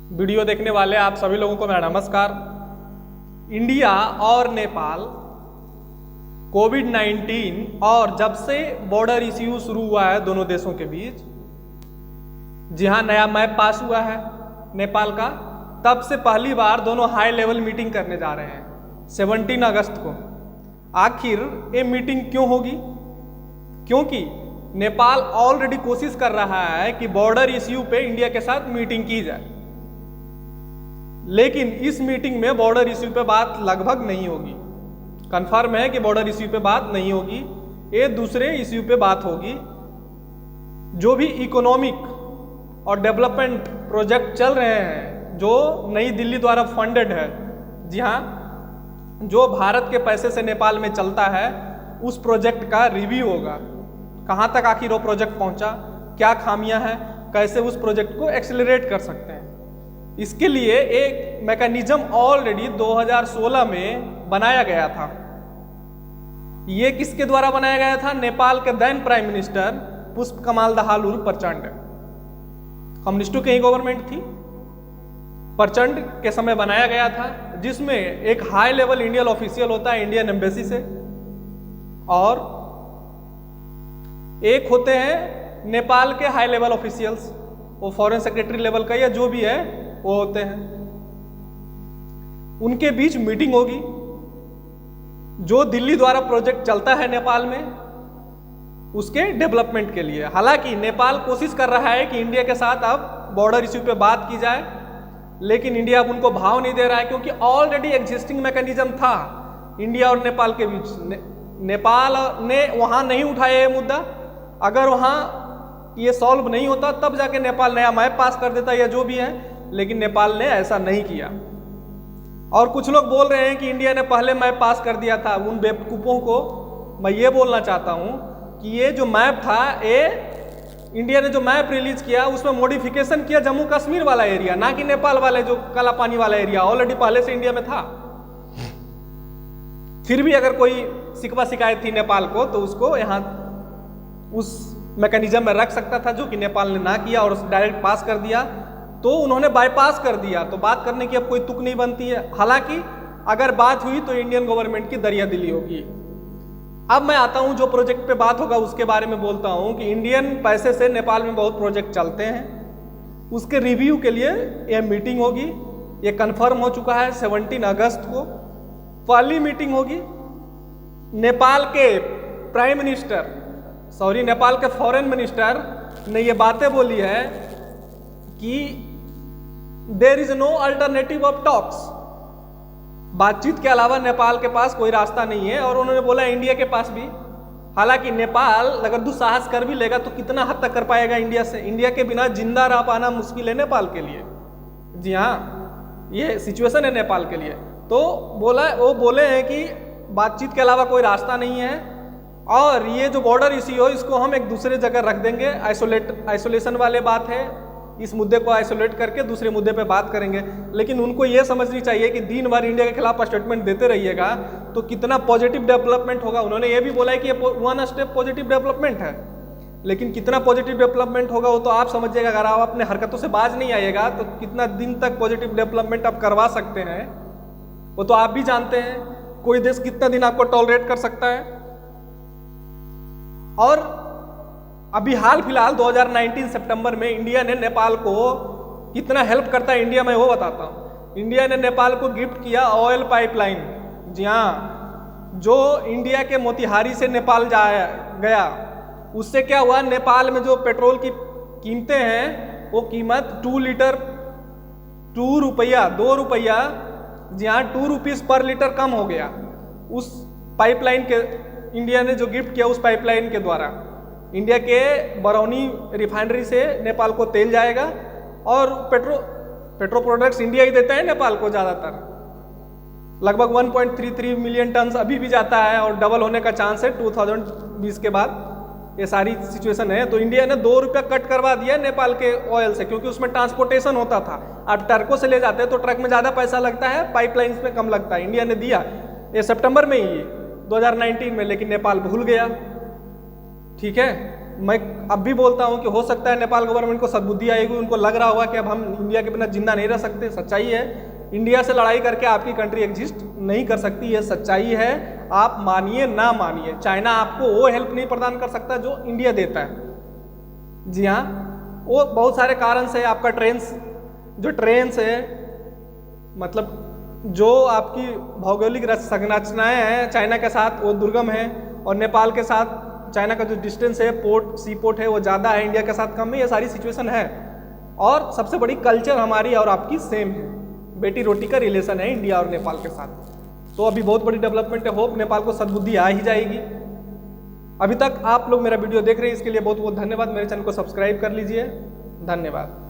Video देखने वाले आप सभी लोगों को मेरा नमस्कार। इंडिया और नेपाल कोविड-19 और जब से बॉर्डर इश्यू शुरू हुआ है दोनों देशों के बीच, जहां नया मैप पास हुआ है नेपाल का, तब से पहली बार दोनों हाई लेवल मीटिंग करने जा रहे हैं 17 अगस्त को। आखिर ये मीटिंग क्यों होगी? क्योंकि नेपाल ऑलरेडी कोशिश कर रहा है कि बॉर्डर इश्यू पे इंडिया के साथ मीटिंग की जाए, लेकिन इस मीटिंग में बॉर्डर इश्यू पे बात लगभग नहीं होगी। कंफर्म है कि बॉर्डर इश्यू पे बात नहीं होगी, ये दूसरे इश्यू पे बात होगी। जो भी इकोनॉमिक और डेवलपमेंट प्रोजेक्ट चल रहे हैं जो नई दिल्ली द्वारा फंडेड है, जी हाँ, जो भारत के पैसे से नेपाल में चलता है, उस प्रोजेक्ट का रिव्यू होगा। कहाँ तक आखिर वो प्रोजेक्ट पहुँचा, क्या खामियां हैं, कैसे उस प्रोजेक्ट को एक्सेलरेट कर सकते हैं। इसके लिए एक मैकेनिज्म ऑलरेडी 2016 में बनाया गया था। ये किसके द्वारा बनाया गया था? नेपाल के then prime minister Pushpa Kamal Dahal उर्फ प्रचंड। कम्युनिस्टों की ही गवर्नमेंट थी, प्रचंड के समय बनाया गया था, जिसमें एक हाई लेवल इंडियन ऑफिशियल होता है इंडियन एम्बेसी से, और एक होते हैं नेपाल के हाई लेवल ऑफिशियल्स, वो फॉरेन सेक्रेटरी लेवल का या जो भी है वो होते हैं। उनके बीच मीटिंग होगी। जो दिल्ली द्वारा प्रोजेक्ट चलता है नेपाल में, उसके डेवलपमेंट के लिए। हालांकि नेपाल कोशिश कर रहा है कि इंडिया के साथ अब बॉर्डर इश्यू पे बात की जाए, लेकिन इंडिया अब उनको भाव नहीं दे रहा है, क्योंकि ऑलरेडी एग्जिस्टिंग मैकेनिज्म था इंडिया और नेपाल के बीच। नेपाल ने वहां नहीं उठाया ये मुद्दा। अगर वहां ये सॉल्व नहीं होता तब जाके नेपाल नया मैप पास कर देता या जो भी है, लेकिन नेपाल ने ऐसा नहीं किया। और कुछ लोग बोल रहे हैं कि इंडिया ने पहले मैप पास कर दिया था। उन बेवकूफ़ों को मैं ये बोलना चाहता हूं कि ये जो मैप था, ये इंडिया ने जो मैप रिलीज किया उसमें मॉडिफिकेशन किया जम्मू कश्मीर वाला एरिया, ना कि नेपाल वाले जो काला पानी वाला एरिया ऑलरेडी पहले से इंडिया में था। फिर भी अगर कोई शिकवा शिकायत थी नेपाल को, तो उसको यहाँ उस मैकेनिज्म में रख सकता था, जो कि नेपाल ने ना किया और डायरेक्ट पास कर दिया। तो उन्होंने बाईपास कर दिया, तो बात करने की अब कोई तुक नहीं बनती है। हालांकि अगर बात हुई तो इंडियन गवर्नमेंट की दरिया दिली होगी। अब मैं आता हूं जो प्रोजेक्ट पे बात होगा उसके बारे में बोलता हूं कि इंडियन पैसे से नेपाल में बहुत प्रोजेक्ट चलते हैं। उसके रिव्यू के लिए यह मीटिंग होगी। ये कंफर्म हो चुका है 17 अगस्त को पहली मीटिंग होगी। नेपाल के प्राइम मिनिस्टर, नेपाल के फॉरेन मिनिस्टर ने ये बातें बोली है कि there is no alternative of talks. बातचीत के अलावा नेपाल के पास कोई रास्ता नहीं है, और उन्होंने बोला इंडिया के पास भी। हालांकि नेपाल अगर दुस्साहस कर भी लेगा तो कितना हद तक कर पाएगा इंडिया से? इंडिया के बिना जिंदा रह पाना मुश्किल है नेपाल के लिए। जी हाँ, ये सिचुएशन है नेपाल के लिए। तो वो बोले हैं कि बातचीत के अलावा कोई रास्ता नहीं है, और ये जो बॉर्डर इश्यू हो इसको हम एक दूसरे जगह रख देंगे। आइसोलेशन वाले बात है, इस मुद्दे को आइसोलेट करके दूसरे मुद्दे पे बात करेंगे। लेकिन उनको ये समझनी चाहिए कि दिन भर इंडिया के खिलाफ स्टेटमेंट देते रहिएगा तो कितना पॉजिटिव डेवलपमेंट होगा। उन्होंने ये भी बोला है कि ये 1 स्टेप पॉजिटिव डेवलपमेंट है, लेकिन कितना पॉजिटिव डेवलपमेंट होगा वो तो आप समझिएगा। अगर आप अपने हरकतों से बाज नहीं आइएगा तो कितना दिन तक पॉजिटिव डेवलपमेंट आप करवा सकते हैं वो तो आप भी जानते हैं। कोई देश कितना दिन आपको टॉलरेट कर सकता है। और अभी हाल फिलहाल 2019 सितंबर में इंडिया ने नेपाल को कितना हेल्प करता है इंडिया, मैं वो बताता हूँ। इंडिया ने नेपाल को गिफ्ट किया ऑयल पाइपलाइन। जी हाँ, जो इंडिया के मोतिहारी से नेपाल गया, उससे क्या हुआ, नेपाल में जो पेट्रोल की कीमतें हैं वो कीमत 2 लीटर 2 रुपया 2 रुपया, जी हाँ, 2 रुपीज़ पर लीटर कम हो गया। उस पाइपलाइन के इंडिया ने जो गिफ्ट किया, उस पाइपलाइन के द्वारा इंडिया के बरौनी रिफाइनरी से नेपाल को तेल जाएगा, और पेट्रो प्रोडक्ट्स इंडिया ही देता है नेपाल को ज़्यादातर। लगभग 1.33 मिलियन टन अभी भी जाता है, और डबल होने का चांस है 2020 के बाद। ये सारी सिचुएशन है। तो इंडिया ने 2 रुपया कट करवा दिया नेपाल के ऑयल से, क्योंकि उसमें ट्रांसपोर्टेशन होता था। आप ट्रकों से ले जाते हैं तो ट्रक में ज़्यादा पैसा लगता है, पाइपलाइंस में कम लगता है। इंडिया ने दिया ये सितंबर में ही 2019 में, लेकिन नेपाल भूल गया। ठीक है, मैं अब भी बोलता हूँ कि हो सकता है नेपाल गवर्नमेंट को सद्बुद्धि आएगी, उनको लग रहा होगा कि अब हम इंडिया के बिना जिंदा नहीं रह सकते। सच्चाई है, इंडिया से लड़ाई करके आपकी कंट्री एग्जिस्ट नहीं कर सकती, ये सच्चाई है। आप मानिए ना मानिए, चाइना आपको वो हेल्प नहीं प्रदान कर सकता जो इंडिया देता है। जी हाँ, वो बहुत सारे कारण से आपका ट्रेन्स है, मतलब जो आपकी भौगोलिक संरचनाएं हैं चाइना के साथ वो दुर्गम है, और नेपाल के साथ चाइना का जो डिस्टेंस है, सी पोर्ट है वो ज़्यादा है, इंडिया के साथ कम है। ये सारी सिचुएशन है। और सबसे बड़ी कल्चर हमारी और आपकी सेम है, बेटी रोटी का रिलेशन है इंडिया और नेपाल के साथ। तो अभी बहुत बड़ी डेवलपमेंट है, होप नेपाल को सद्बुद्धि आ ही जाएगी। अभी तक आप लोग मेरा वीडियो देख रहे हैं, इसके लिए बहुत बहुत धन्यवाद। मेरे चैनल को सब्सक्राइब कर लीजिए, धन्यवाद।